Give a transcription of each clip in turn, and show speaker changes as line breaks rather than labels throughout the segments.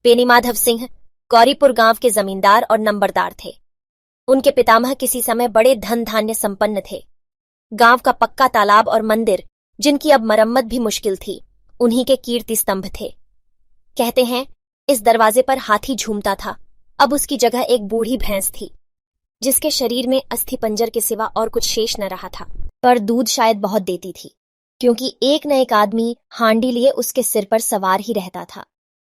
बेनीमाधव सिंह गौरीपुर गांव के जमींदार और नंबरदार थे। उनके पितामह किसी समय बड़े धन धान्य संपन्न थे। गांव का पक्का तालाब और मंदिर, जिनकी अब मरम्मत भी मुश्किल थी, उन्हीं के कीर्ति स्तंभ थे। कहते हैं इस दरवाजे पर हाथी झूमता था। अब उसकी जगह एक बूढ़ी भैंस थी, जिसके शरीर में अस्थि पंजर के सिवा और कुछ शेष न रहा था, पर दूध शायद बहुत देती थी, क्योंकि एक न एक आदमी हांडी लिए उसके सिर पर सवार ही रहता था।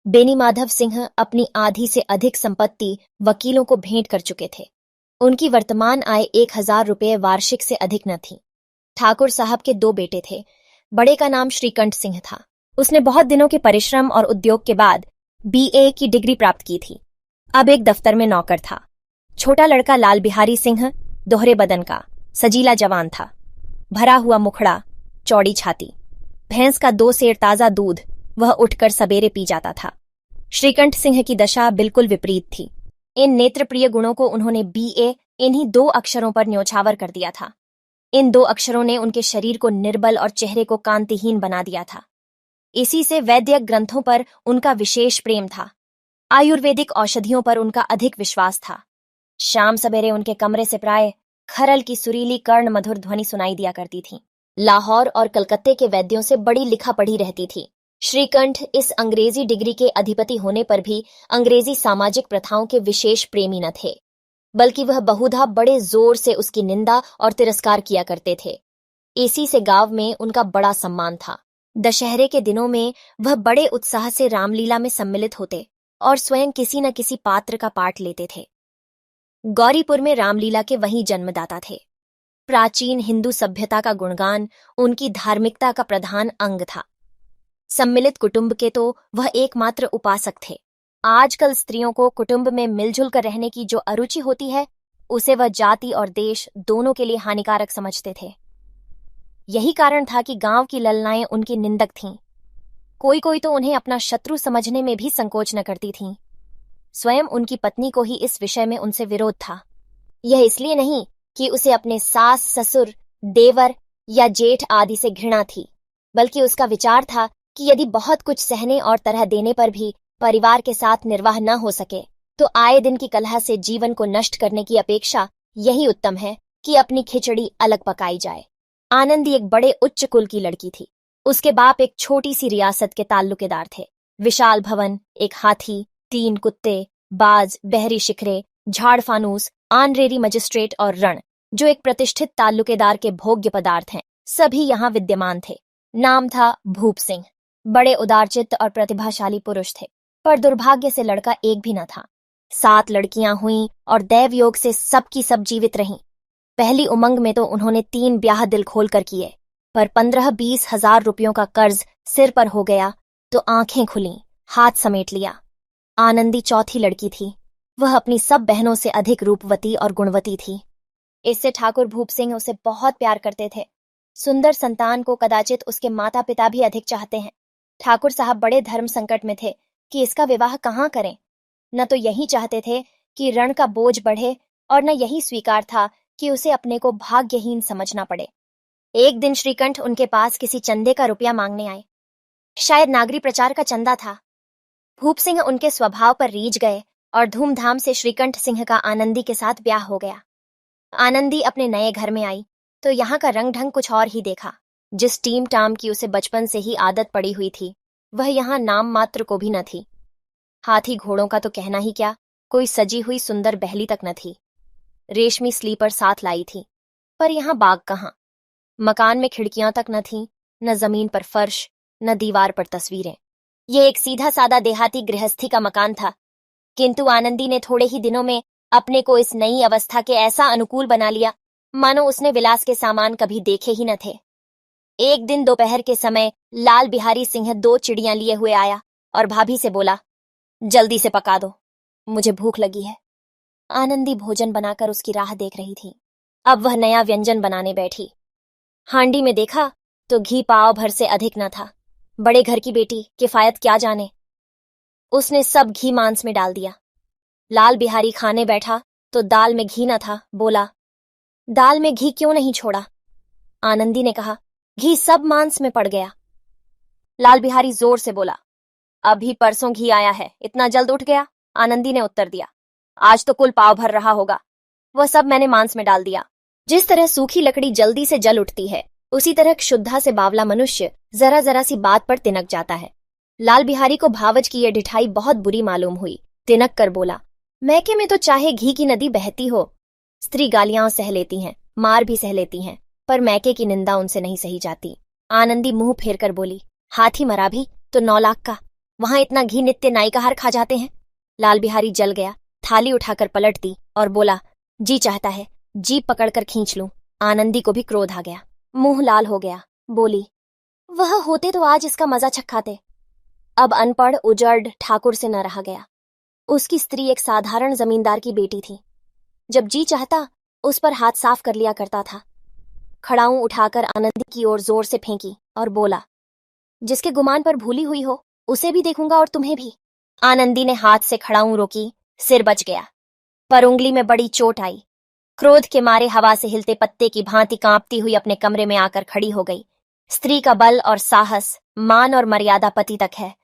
बेनीमाधव सिंह अपनी आधी से अधिक संपत्ति वकीलों को भेंट कर चुके थे। उनकी वर्तमान आय 1000 रुपये वार्षिक से अधिक न थी। ठाकुर साहब के 2 बेटे थे। बड़े का नाम श्रीकंठ सिंह था। उसने बहुत दिनों के परिश्रम और उद्योग के बाद BA की डिग्री प्राप्त की थी। अब एक दफ्तर में नौकर था। छोटा लड़का लाल बिहारी सिंह दोहरे बदन का सजीला जवान था, भरा हुआ मुखड़ा, चौड़ी छाती। भैंस का 2 सेर ताजा दूध वह उठकर सबेरे पी जाता था। श्रीकंठ सिंह की दशा बिल्कुल विपरीत थी। इन नेत्रप्रिय गुणों को उन्होंने BA इन्हीं 2 अक्षरों पर न्योछावर कर दिया था। इन 2 अक्षरों ने उनके शरीर को निर्बल और चेहरे को कांतिहीन बना दिया था। इसी से वैद्यक ग्रंथों पर उनका विशेष प्रेम था। आयुर्वेदिक औषधियों पर उनका अधिक विश्वास था। शाम सवेरे उनके कमरे से प्राय खरल की सुरीली कर्ण मधुर ध्वनि सुनाई दिया करती थी। लाहौर और कलकत्ते के वैद्यों से बड़ी लिखा पढ़ी रहती थी। श्रीकंठ इस अंग्रेजी डिग्री के अधिपति होने पर भी अंग्रेजी सामाजिक प्रथाओं के विशेष प्रेमी न थे, बल्कि वह बहुधा बड़े जोर से उसकी निंदा और तिरस्कार किया करते थे। इसी से गांव में उनका बड़ा सम्मान था। दशहरे के दिनों में वह बड़े उत्साह से रामलीला में सम्मिलित होते और स्वयं किसी न किसी पात्र का पाठ लेते थे। गौरीपुर में रामलीला के वही जन्मदाता थे। प्राचीन हिंदू सभ्यता का गुणगान उनकी धार्मिकता का प्रधान अंग था। सम्मिलित कुटुंब के तो वह एकमात्र उपासक थे। आजकल स्त्रियों को कुटुंब में मिलजुल कर रहने की जो अरुचि होती है, उसे वह जाति और देश दोनों के लिए हानिकारक समझते थे। यही कारण था कि गांव की ललनाएं उनकी निंदक थीं। कोई कोई तो उन्हें अपना शत्रु समझने में भी संकोच न करती थीं। स्वयं उनकी पत्नी को ही इस विषय में उनसे विरोध था। यह इसलिए नहीं कि उसे अपने सास, ससुर, देवर या जेठ आदि से घृणा थी, बल्कि उसका विचार था कि यदि बहुत कुछ सहने और तरह देने पर भी परिवार के साथ निर्वाह न हो सके, तो आए दिन की कलह से जीवन को नष्ट करने की अपेक्षा यही उत्तम है कि अपनी खिचड़ी अलग पकाई जाए। आनंदी एक बड़े उच्च कुल की लड़की थी। उसके बाप एक छोटी सी रियासत के ताल्लुकेदार थे। विशाल भवन, एक हाथी, 3 कुत्ते, बाज, बहरी शिखरे, झाड़ फानूस, आनरेरी मजिस्ट्रेट और रण, जो एक प्रतिष्ठित ताल्लुकेदार के भोग्य पदार्थ हैं, सभी यहाँ विद्यमान थे। नाम था भूप सिंह। बड़े उदारचित्त और प्रतिभाशाली पुरुष थे, पर दुर्भाग्य से लड़का एक भी न था। 7 लड़कियां हुईं और दैव योग से सब की सब जीवित रहीं। पहली उमंग में तो उन्होंने 3 ब्याह दिल खोल कर किए, पर 15-20 हजार रुपयों का कर्ज सिर पर हो गया तो आंखें खुलीं, हाथ समेट लिया। आनंदी चौथी लड़की थी। वह अपनी सब बहनों से अधिक रूपवती और गुणवती थी। इससे ठाकुर भूप सिंह उसे बहुत प्यार करते थे। सुंदर संतान को कदाचित उसके माता पिता भी अधिक चाहते हैं। ठाकुर साहब बड़े धर्म संकट में थे कि इसका विवाह कहाँ करें। न तो यही चाहते थे कि ऋण का बोझ बढ़े, और न यही स्वीकार था कि उसे अपने को भाग्यहीन समझना पड़े। एक दिन श्रीकंठ उनके पास किसी चंदे का रुपया मांगने आए। शायद नागरी प्रचार का चंदा था। भूप सिंह उनके स्वभाव पर रीझ गए और धूमधाम से श्रीकंठ सिंह का आनंदी के साथ ब्याह हो गया। आनंदी अपने नए घर में आई तो यहाँ का रंग ढंग कुछ और ही देखा। जिस टीम टाम की उसे बचपन से ही आदत पड़ी हुई थी, वह यहाँ नाम मात्र को भी न थी। हाथी घोड़ों का तो कहना ही क्या, कोई सजी हुई सुंदर बहली तक न थी। रेशमी स्लीपर साथ लाई थी, पर यहाँ बाग कहाँ। मकान में खिड़कियां तक न थीं, न जमीन पर फर्श, न दीवार पर तस्वीरें। ये एक सीधा सादा देहाती गृहस्थी का मकान था, किंतु आनंदी ने थोड़े ही दिनों में अपने को इस नई अवस्था के ऐसा अनुकूल बना लिया मानो उसने विलास के सामान कभी देखे ही न थे। एक दिन दोपहर के समय लाल बिहारी सिंह 2 चिड़ियां लिए हुए आया और भाभी से बोला, जल्दी से पका दो, मुझे भूख लगी है। आनंदी भोजन बनाकर उसकी राह देख रही थी। अब वह नया व्यंजन बनाने बैठी। हांडी में देखा तो घी पाव भर से अधिक न था। बड़े घर की बेटी किफायत क्या जाने। उसने सब घी मांस में डाल दिया। लाल बिहारी खाने बैठा तो दाल में घी न था। बोला, दाल में घी क्यों नहीं छोड़ा? आनंदी ने कहा, घी सब मांस में पड़ गया। लाल बिहारी जोर से बोला, अभी परसों घी आया है, इतना जल्द उठ गया? आनंदी ने उत्तर दिया। आज तो कुल पाव भर रहा होगा। वह सब मैंने मांस में डाल दिया। जिस तरह सूखी लकड़ी जल्दी से जल उठती है, उसी तरह क्षुद्धा से बावला मनुष्य जरा जरा सी बात पर तिनक जाता है। लाल बिहारी को भावज की यह ढिठाई बहुत बुरी मालूम हुई। तिनक कर बोला, मैके में तो चाहे घी की नदी बहती हो, स्त्री गालियां सह लेती हैं, मार भी सह लेती हैं, पर मैके की निंदा उनसे नहीं सही जाती। आनंदी मुंह फेर कर बोली, हाथी मरा भी तो 9 लाख का, वहां इतना घी नित्य नाई का हार खा जाते हैं। लाल बिहारी जल गया, थाली उठाकर पलट दी और बोला, जी चाहता है जीप पकड़कर खींच लूं। आनंदी को भी क्रोध आ गया, मुंह लाल हो गया। बोली, वह होते तो आज इसका मजा चखाते। अब अनपढ़ उजड़ ठाकुर से न रहा गया। उसकी स्त्री एक साधारण जमींदार की बेटी थी। जब जी चाहता उस पर हाथ साफ कर लिया करता था। खड़ाऊं उठाकर आनंदी की ओर जोर से फेंकी और बोला, जिसके गुमान पर भूली हुई हो उसे भी देखूंगा और तुम्हें भी। आनंदी ने हाथ से खड़ाऊं रोकी, सिर बच गया, पर उंगली में बड़ी चोट आई। क्रोध के मारे हवा से हिलते पत्ते की भांति कांपती हुई अपने कमरे में आकर खड़ी हो गई। स्त्री का बल और साहस, मान और मर्यादा पति तक है।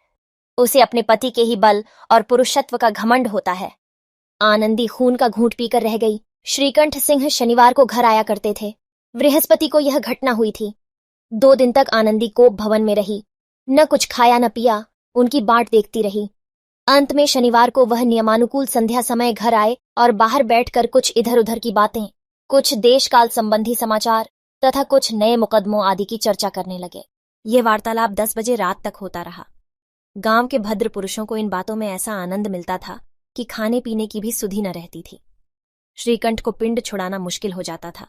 उसे अपने पति के ही बल और पुरुषत्व का घमंड होता है। आनंदी खून का घूंट पीकर रह गई। श्रीकंठ सिंह शनिवार को घर आया करते थे। बृहस्पति को यह घटना हुई थी। 2 दिन तक आनंदी कोप भवन में रही, न कुछ खाया न पिया, उनकी बाट देखती रही। अंत में शनिवार को वह नियमानुकूल संध्या समय घर आए और बाहर बैठकर कुछ इधर उधर की बातें, कुछ देशकाल संबंधी समाचार तथा कुछ नए मुकदमों आदि की चर्चा करने लगे। ये वार्तालाप 10 बजे रात तक होता रहा। गांव के भद्र पुरुषों को इन बातों में ऐसा आनंद मिलता था कि खाने पीने की भी सुधि न रहती थी। श्रीकंठ को पिंड छुड़ाना मुश्किल हो जाता था।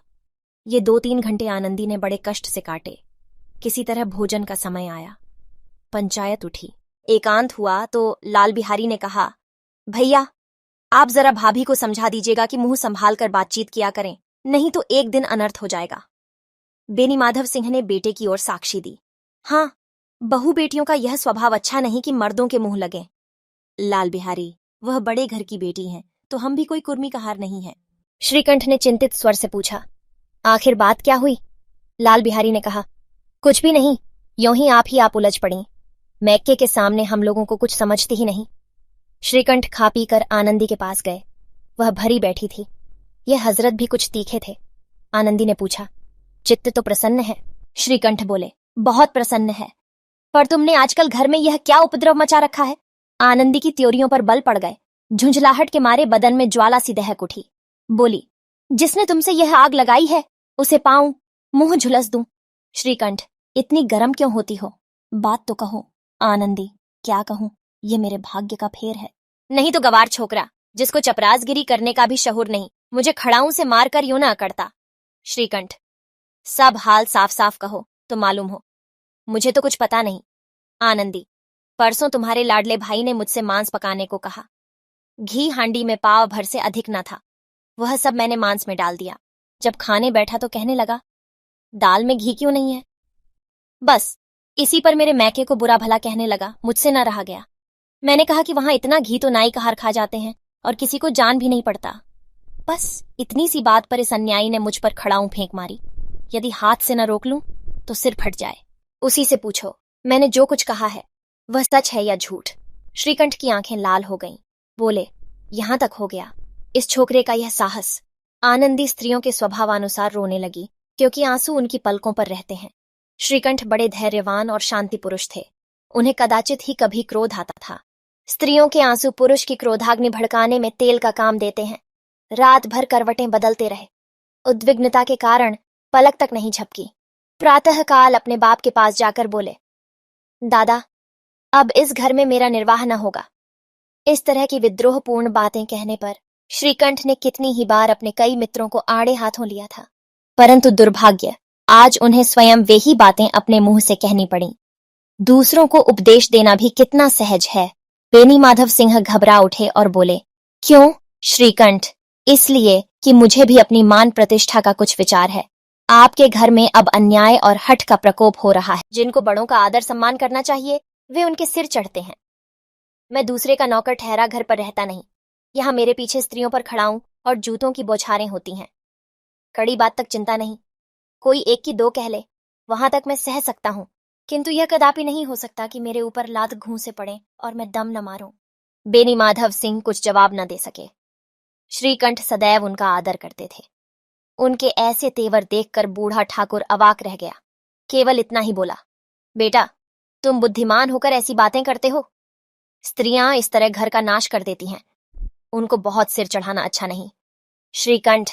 ये 2-3 घंटे आनंदी ने बड़े कष्ट से काटे। किसी तरह भोजन का समय आया। पंचायत उठी। एकांत हुआ तो लाल बिहारी ने कहा, भैया आप जरा भाभी को समझा दीजिएगा कि मुंह संभाल कर बातचीत किया करें, नहीं तो एक दिन अनर्थ हो जाएगा। बेनी माधव सिंह ने बेटे की ओर साक्षी दी। हाँ, बहू बेटियों का यह स्वभाव अच्छा नहीं कि मर्दों के मुंह लगे। लाल बिहारी, वह बड़े घर की बेटी हैं, तो हम भी कोई कुर्मी का हार नहीं है। श्रीकंठ ने चिंतित स्वर से पूछा, आखिर बात क्या हुई? लाल बिहारी ने कहा, कुछ भी नहीं, यों ही आप उलझ पड़ी। मैके के सामने हम लोगों को कुछ समझती ही नहीं। श्रीकंठ खा पी कर आनंदी के पास गए। वह भरी बैठी थी। यह हजरत भी कुछ तीखे थे। आनंदी ने पूछा, चित्त तो प्रसन्न है? श्रीकंठ बोले, बहुत प्रसन्न है, पर तुमने आजकल घर में यह क्या उपद्रव मचा रखा है? आनंदी की त्योरियों पर बल पड़ गए। झुंझलाहट के मारे बदन में ज्वाला सी दहक उठी। बोली, जिसने तुमसे यह आग लगाई है उसे पाऊं, मुंह झुलस दूं। श्रीकंठ, इतनी गर्म क्यों होती हो? बात तो कहो। आनंदी, क्या कहूं, ये मेरे भाग्य का फेर है। नहीं तो गवार छोकरा, जिसको चपरासगिरी करने का भी शहुर नहीं, मुझे खड़ाऊं से मारकर यूं न अकड़ता। श्रीकंठ, सब हाल साफ साफ कहो तो मालूम हो, मुझे तो कुछ पता नहीं। आनंदी, परसों तुम्हारे लाडले भाई ने मुझसे मांस पकाने को कहा। घी हांडी में पाव भर से अधिक न था। वह सब मैंने मांस में डाल दिया। जब खाने बैठा तो कहने लगा, दाल में घी क्यों नहीं है? बस इसी पर मेरे मैके को बुरा भला कहने लगा। मुझसे न रहा गया। मैंने कहा कि वहां इतना घी तो नाई का हार खा जाते हैं और किसी को जान भी नहीं पड़ता। बस इतनी सी बात पर इस अन्यायी ने मुझ पर खड़ाऊं फेंक मारी। यदि हाथ से न रोक लूं तो सिर फट जाए। उसी से पूछो, मैंने जो कुछ कहा है वह सच है या झूठ? श्रीकंठ की आंखें लाल हो गईं। बोले, यहां तक हो गया, इस छोकरे का यह साहस। आनंदी स्त्रियों के स्वभावानुसार रोने लगी, क्योंकि आंसू उनकी पलकों पर रहते हैं। श्रीकंठ बड़े धैर्यवान और शांति पुरुष थे। उन्हें कदाचित ही कभी क्रोध आता था। स्त्रियों के आंसू पुरुष की क्रोधाग्नि भड़काने में तेल का काम देते हैं। रात भर करवटें बदलते रहे। उद्विग्नता के कारण पलक तक नहीं झपकी। प्रातःकाल अपने बाप के पास जाकर बोले, दादा, अब इस घर में मेरा निर्वाह न होगा। इस तरह की विद्रोहपूर्ण बातें कहने पर श्रीकंठ ने कितनी ही बार अपने कई मित्रों को आड़े हाथों लिया था, परंतु दुर्भाग्य, आज उन्हें स्वयं वे ही बातें अपने मुंह से कहनी पड़ी। दूसरों को उपदेश देना भी कितना सहज है। बेनी माधव सिंह घबरा उठे और बोले, क्यों श्रीकंठ? इसलिए कि मुझे भी अपनी मान प्रतिष्ठा का कुछ विचार है। आपके घर में अब अन्याय और हठ का प्रकोप हो रहा है। जिनको बड़ों का आदर सम्मान करना चाहिए वे उनके सिर चढ़ते हैं। मैं दूसरे का नौकर ठहरा घर पर रहता नहीं। यहाँ मेरे पीछे स्त्रियों पर खड़ाऊं और जूतों की बौछारें होती हैं। कड़ी बात तक चिंता नहीं, कोई एक की दो कह ले, वहां तक मैं सह सकता हूं, किंतु यह कदापि नहीं हो सकता कि मेरे ऊपर लात घूंसे पड़े और मैं दम न मारूं। बेनी माधव सिंह कुछ जवाब न दे सके। श्रीकंठ सदैव उनका आदर करते थे। उनके ऐसे तेवर देखकर बूढ़ा ठाकुर अवाक रह गया। केवल इतना ही बोला, बेटा, तुम बुद्धिमान होकर ऐसी बातें करते हो? स्त्रियां इस तरह घर का नाश कर देती हैं। उनको बहुत सिर चढ़ाना अच्छा नहीं। श्रीकंठ,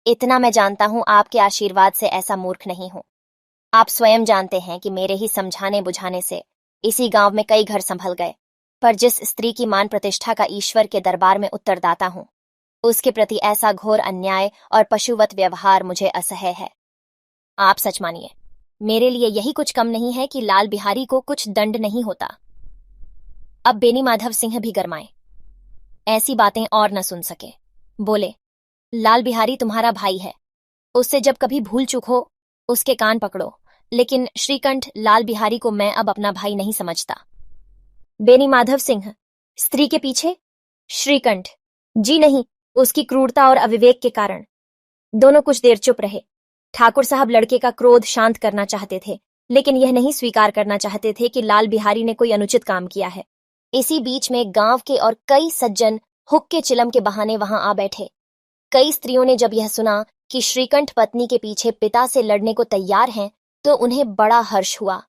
इतना मैं जानता हूं, आपके आशीर्वाद से ऐसा मूर्ख नहीं हूं। आप स्वयं जानते हैं कि मेरे ही समझाने बुझाने से इसी गांव में कई घर संभल गए, पर जिस स्त्री की मान प्रतिष्ठा का ईश्वर के दरबार में उत्तरदाता हूं, उसके प्रति ऐसा घोर अन्याय और पशुवत व्यवहार मुझे असह्य है। आप सच मानिए, मेरे लिए यही कुछ कम नहीं है कि लाल बिहारी को कुछ दंड नहीं होता। अब बेनी माधव सिंह भी गरमाए, ऐसी बातें और न सुन सके। बोले, लाल बिहारी तुम्हारा भाई है, उससे जब कभी भूल चूक हो उसके कान पकड़ो, लेकिन श्रीकंठ, लाल बिहारी को मैं अब अपना भाई नहीं समझता। बेनी माधव सिंह, स्त्री के पीछे? श्रीकंठ, जी नहीं, उसकी क्रूरता और अविवेक के कारण। दोनों कुछ देर चुप रहे। ठाकुर साहब लड़के का क्रोध शांत करना चाहते थे, लेकिन यह नहीं स्वीकार करना चाहते थे कि लाल बिहारी ने कोई अनुचित काम किया है। इसी बीच में गांव के और कई सज्जन हुक्के चिलम के बहाने वहां आ बैठे। कई स्त्रियों ने जब यह सुना कि श्रीकंठ पत्नी के पीछे पिता से लड़ने को तैयार हैं, तो उन्हें बड़ा हर्ष हुआ।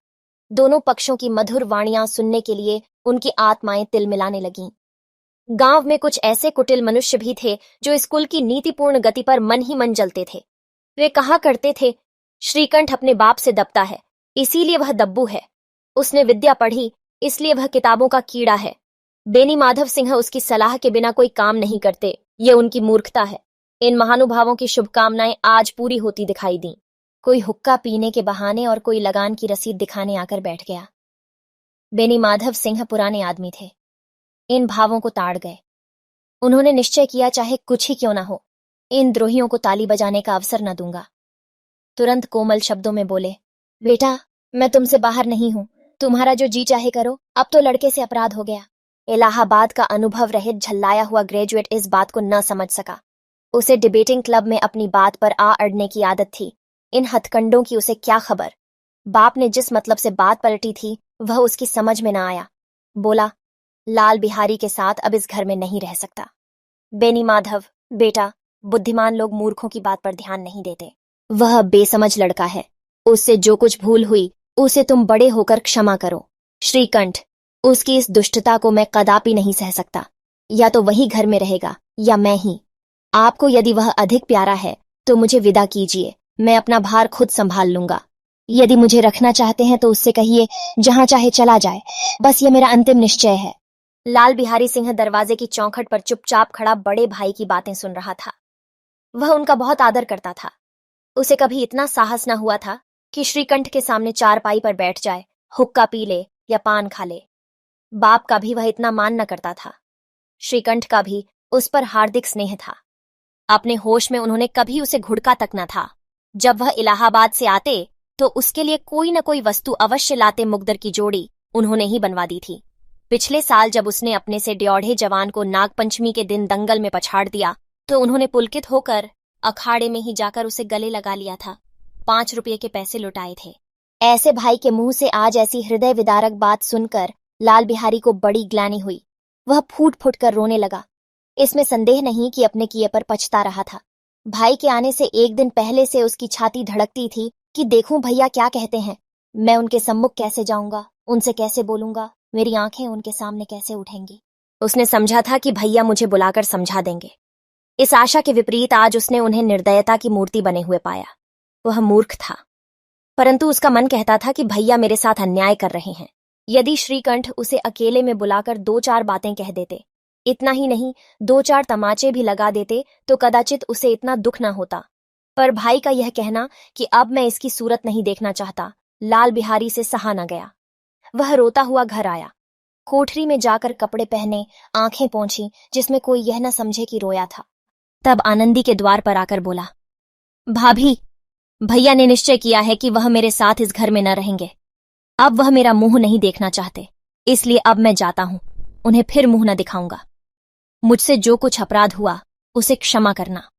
दोनों पक्षों की मधुर वाणियां सुनने के लिए उनकी आत्माएं तिलमिलाने लगीं। गांव में कुछ ऐसे कुटिल मनुष्य भी थे जो इस कुल की नीतिपूर्ण गति पर मन ही मन जलते थे। वे कहा करते थे, श्रीकंठ अपने बाप से दबता है, इसीलिए वह दब्बू है। उसने विद्या पढ़ी, इसलिए वह किताबों का कीड़ा है। बेनी माधव सिंह उसकी सलाह के बिना कोई काम नहीं करते, ये उनकी मूर्खता है। इन महानुभावों की शुभकामनाएं आज पूरी होती दिखाई दी। कोई हुक्का पीने के बहाने और कोई लगान की रसीद दिखाने आकर बैठ गया। बेनी माधव सिंह पुराने आदमी थे, इन भावों को ताड़ गए। उन्होंने निश्चय किया, चाहे कुछ ही क्यों ना हो, इन द्रोहियों को ताली बजाने का अवसर न दूंगा। तुरंत कोमल शब्दों में बोले, बेटा, मैं तुमसे बाहर नहीं हूं, तुम्हारा जो जी चाहे करो। अब तो लड़के से अपराध हो गया। इलाहाबाद का अनुभव रहित झल्लाया हुआ ग्रेजुएट इस बात को न समझ सका। उसे डिबेटिंग क्लब में अपनी बात पर आ अड़ने की आदत थी। इन हथकंडों की उसे क्या खबर। बाप ने जिस मतलब से बात पलटी थी वह उसकी समझ में न आया। बोला, लाल बिहारी के साथ अब इस घर में नहीं रह सकता। बेनी माधव, बेटा, बुद्धिमान लोग मूर्खों की बात पर ध्यान नहीं देते। वह बेसमझ लड़का है, उससे जो कुछ भूल हुई उसे तुम बड़े होकर क्षमा करो। श्रीकंठ, उसकी इस दुष्टता को मैं कदापि नहीं सह सकता। या तो वही घर में रहेगा या मैं ही। आपको यदि वह अधिक प्यारा है तो मुझे विदा कीजिए, मैं अपना भार खुद संभाल लूंगा। यदि मुझे रखना चाहते हैं तो उससे कहिए जहां चाहे चला जाए, बस ये मेरा अंतिम निश्चय है। लाल बिहारी सिंह दरवाजे की चौखट पर चुपचाप खड़ा बड़े भाई की बातें सुन रहा था। वह उनका बहुत आदर करता था। उसे कभी इतना साहस न हुआ था कि श्रीकंठ के सामने चारपाई पर बैठ जाए, हुक्का पी ले या पान खा ले। बाप का भी वह इतना मान न करता था। श्रीकंठ का भी उस पर हार्दिक स्नेह था। अपने होश में उन्होंने कभी उसे घुड़का तक न था। जब वह इलाहाबाद से आते तो उसके लिए कोई न कोई वस्तु अवश्य लाते। मुकद्दर की जोड़ी उन्होंने ही बनवा दी थी। पिछले साल जब उसने अपने से ड्योढ़े जवान को नागपंचमी के दिन दंगल में पछाड़ दिया तो उन्होंने पुलकित होकर अखाड़े में ही जाकर उसे गले लगा लिया था। 5 रुपये के पैसे लुटाए थे। ऐसे भाई के मुंह से आज ऐसी हृदय विदारक बात सुनकर लाल बिहारी को बड़ी ग्लानि हुई। वह फूट फूट कर रोने लगा। इसमें संदेह नहीं कि अपने किए पर पछता रहा था। भाई के आने से एक दिन पहले से उसकी छाती धड़कती थी कि देखूं भैया क्या कहते हैं। मैं उनके सम्मुख कैसे जाऊंगा, उनसे कैसे बोलूंगा, मेरी आंखें उनके सामने कैसे उठेंगी। उसने समझा था कि भैया मुझे बुलाकर समझा देंगे। इस आशा के विपरीत आज उसने उन्हें निर्दयता की मूर्ति बने हुए पाया। वह मूर्ख था, परंतु उसका मन कहता था कि भैया मेरे साथ अन्याय कर रहे हैं। यदि श्रीकंठ उसे अकेले में बुलाकर 2-4 बातें कह देते, इतना ही नहीं 2-4 तमाचे भी लगा देते तो कदाचित उसे इतना दुख न होता। पर भाई का यह कहना कि अब मैं इसकी सूरत नहीं देखना चाहता, लाल बिहारी से सहा न गया। वह रोता हुआ घर आया। कोठरी में जाकर कपड़े पहने, आंखें पोंछी, जिसमें कोई यह न समझे कि रोया था। तब आनंदी के द्वार पर आकर बोला, भाभी, भैया ने निश्चय किया है कि वह मेरे साथ इस घर में न रहेंगे। अब वह मेरा मुंह नहीं देखना चाहते, इसलिए अब मैं जाता हूं। उन्हें फिर मुंह न दिखाऊंगा। मुझसे जो कुछ अपराध हुआ उसे क्षमा करना।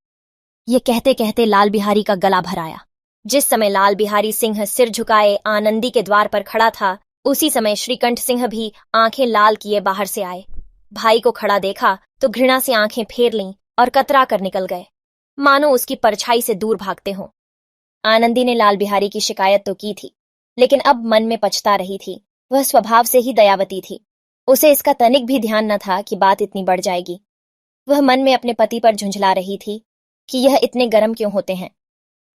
ये कहते कहते लाल बिहारी का गला भर आया। जिस समय लाल बिहारी सिंह सिर झुकाए आनंदी के द्वार पर खड़ा था, उसी समय श्रीकंठ सिंह भी आंखें लाल किए बाहर से आए। भाई को खड़ा देखा तो घृणा से आंखें फेर लीं और कतरा कर निकल गए, मानो उसकी परछाई से दूर भागते हों। आनंदी ने लाल बिहारी की शिकायत तो की थी, लेकिन अब मन में पछता रही थी। वह स्वभाव से ही दयावती थी। उसे इसका तनिक भी ध्यान न था कि बात इतनी बढ़ जाएगी। वह मन में अपने पति पर झुंझला रही थी कि यह इतने गर्म क्यों होते हैं।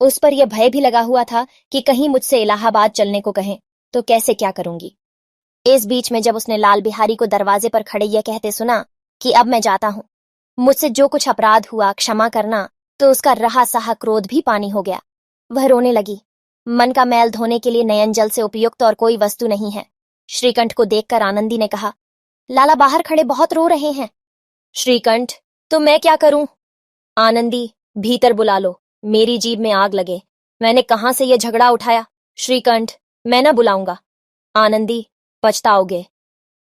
उस पर यह भय भी लगा हुआ था कि कहीं मुझसे इलाहाबाद चलने को कहें तो कैसे क्या करूंगी। इस बीच में जब उसने लाल बिहारी को दरवाजे पर खड़े यह कहते सुना कि अब मैं जाता हूं, मुझसे जो कुछ अपराध हुआ क्षमा करना, तो उसका रहा सहा क्रोध भी पानी हो गया। वह रोने लगी। मन का मैल धोने के लिए नयन जल से उपयुक्त और कोई वस्तु नहीं है। श्रीकंठ को देखकर आनंदी ने कहा, लाला बाहर खड़े बहुत रो रहे हैं। श्रीकंठ, तो मैं क्या करूं? आनंदी, भीतर बुला लो, मेरी जीभ में आग लगे। मैंने कहां से यह झगड़ा उठाया? श्रीकंठ, मैं न बुलाऊंगा। आनंदी, पछताओगे।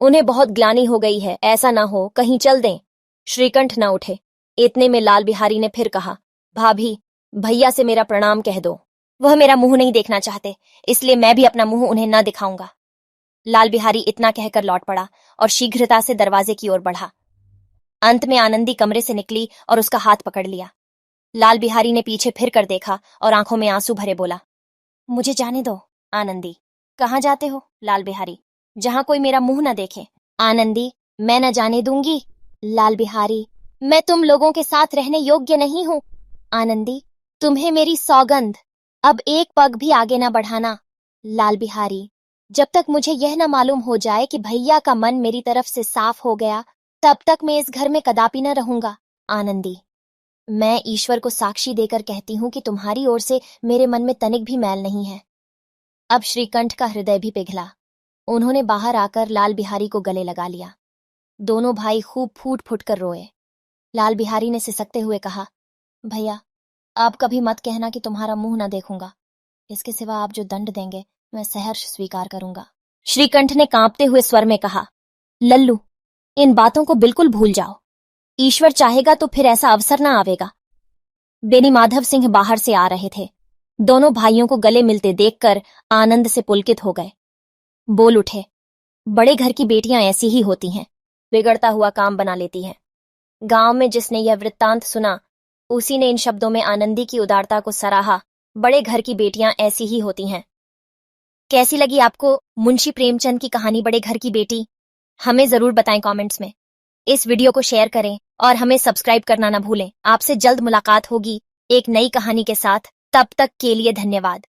उन्हें बहुत ग्लानि हो गई है, ऐसा ना हो कहीं चल दें। श्रीकंठ न उठे। इतने में लाल बिहारी ने फिर कहा, भाभी, भैया से मेरा प्रणाम कह दो। वह मेरा मुंह नहीं देखना चाहते, इसलिए मैं भी अपना मुंह उन्हें न दिखाऊंगा। लाल बिहारी इतना कहकर लौट पड़ा और शीघ्रता से दरवाजे की ओर बढ़ा। अंत में आनंदी कमरे से निकली और उसका हाथ पकड़ लिया। लाल बिहारी ने पीछे फिर कर देखा और आंखों में आंसू भरे बोला, मुझे जाने दो। आनंदी, कहाँ जाते हो? लाल बिहारी, जहां कोई मेरा मुंह न देखे। आनंदी, मैं न जाने दूंगी। लाल बिहारी, मैं तुम लोगों के साथ रहने योग्य नहीं हूं। आनंदी, तुम्हें मेरी सौगंध, अब एक पग भी आगे न बढ़ाना। लाल बिहारी, जब तक मुझे यह न मालूम हो जाए कि भैया का मन मेरी तरफ से साफ हो गया, तब तक मैं इस घर में कदापि न रहूंगा। आनंदी, मैं ईश्वर को साक्षी देकर कहती हूं कि तुम्हारी ओर से मेरे मन में तनिक भी मैल नहीं है। अब श्रीकंठ का हृदय भी पिघला। उन्होंने बाहर आकर लाल बिहारी को गले लगा लिया। दोनों भाई खूब फूट फूट कर रोए। लाल बिहारी ने सिसकते हुए कहा, भैया, आप कभी मत कहना कि तुम्हारा मुंह न देखूंगा। इसके सिवा आप जो दंड देंगे मैं सहर्ष स्वीकार करूंगा। श्रीकंठ ने कांपते हुए स्वर में कहा, लल्लू, इन बातों को बिल्कुल भूल जाओ। ईश्वर चाहेगा तो फिर ऐसा अवसर ना आवेगा। बेनी माधव सिंह बाहर से आ रहे थे। दोनों भाइयों को गले मिलते देखकर आनंद से पुलकित हो गए। बोल उठे, बड़े घर की बेटियां ऐसी ही होती हैं, बिगड़ता हुआ काम बना लेती हैं। गांव में जिसने यह वृत्तांत सुना, उसी ने इन शब्दों में आनंदी की उदारता को सराहा। बड़े घर की बेटियां ऐसी ही होती हैं। कैसी लगी आपको मुंशी प्रेमचंद की कहानी बड़े घर की बेटी? हमें जरूर बताएं कमेंट्स में। इस वीडियो को शेयर करें और हमें सब्सक्राइब करना न भूलें। आपसे जल्द मुलाकात होगी एक नई कहानी के साथ। तब तक के लिए धन्यवाद।